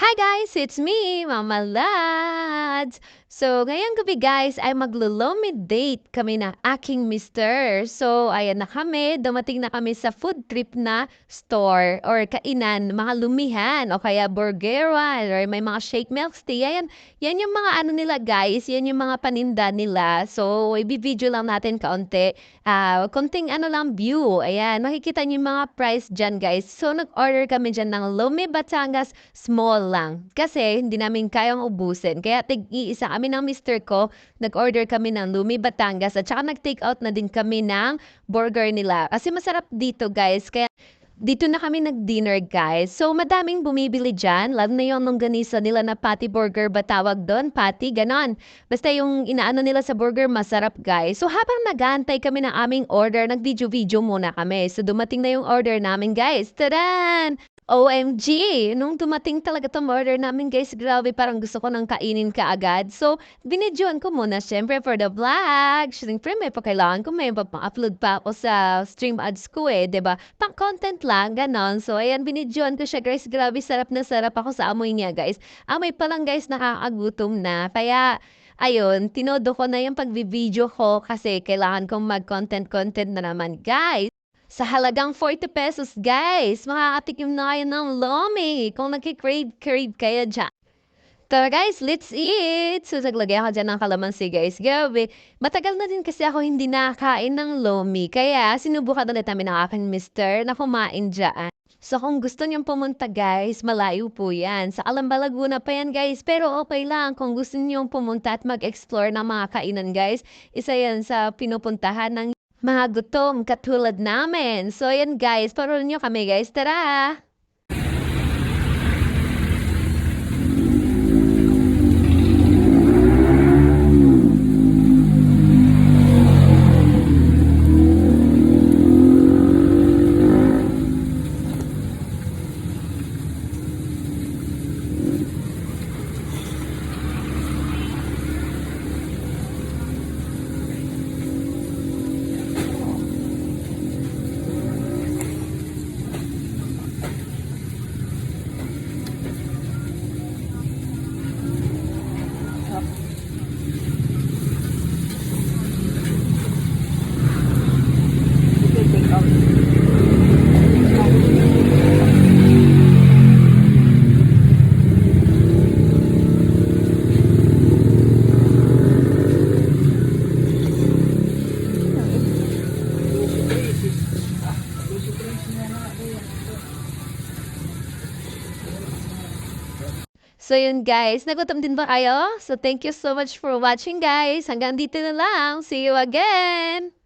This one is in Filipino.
Hi guys, it's me, Mama Lads! So, ngayong gabi guys ay maglo-lomi date kami na aking mister. So, ayan na kami, dumating na kami sa food trip na store or kainan, mga lumihan o kaya burgeran or may mga shake milk tea. Yan yung mga ano nila guys, yan yung mga paninda nila. So, i-video lang natin kaunti. Konting ano lang view. Ayan, makikita niyo yung mga price dyan guys. So, nag-order kami dyan ng Lomi Batangas small lang. Kasi hindi namin kayang ubusin. Kaya tig-iisa kami ng mister ko. Nag-order kami ng Lumi Batangas at saka nag-take out na din kami ng burger nila. Kasi masarap dito guys. Kaya dito na kami nag-dinner guys. So madaming bumibili dyan. Lalo na yung longganisa nila na patty burger ba tawag doon? Patty, ganon. Basta yung inaano nila sa burger masarap guys. So habang nag-aantay kami ng aming order, nag-video-video muna kami. So dumating na yung order namin guys. Tadan! OMG! Nung dumating talaga tong order namin guys, grabe parang gusto ko nang kainin kaagad. So, binidyoan ko muna syempre for the vlog. Syempre may pakailangan ko, may pa-upload pa ako sa stream ads ko eh, 'di ba? Pang content lang, ganon. So, ayan, binidyoan ko siya guys. Grabe, sarap na sarap ako sa amoy niya guys. Amoy pa lang guys, nakakagutom na. Kaya, ayun, tinodo ko na yung pagbi-video ko kasi kailangan kong mag-content na naman guys. Sa halagang 40 pesos, guys, makakatikim na kayo ng lomi kung nagki-crave kayo dyan. Tara guys, let's eat! So, naglagay ako dyan ng kalamansi guys. Gabi, matagal na din kasi ako hindi nakakain ng lomi. Kaya, sinubukan ulit namin ng aking mister na kumain dyan. So, kung gusto niyong pumunta guys, malayo po yan. Sa Calamba, Laguna pa yan guys. Pero okay lang kung gusto niyong pumunta at mag-explore ng mga kainan guys. Isa yan sa pinupuntahan ng mga gutom katulad namin. So, ayan guys, paroon nyo kami guys. Tara! So yun guys, nagutom din ba kayo? So thank you so much for watching guys. Hanggang dito na lang. See you again!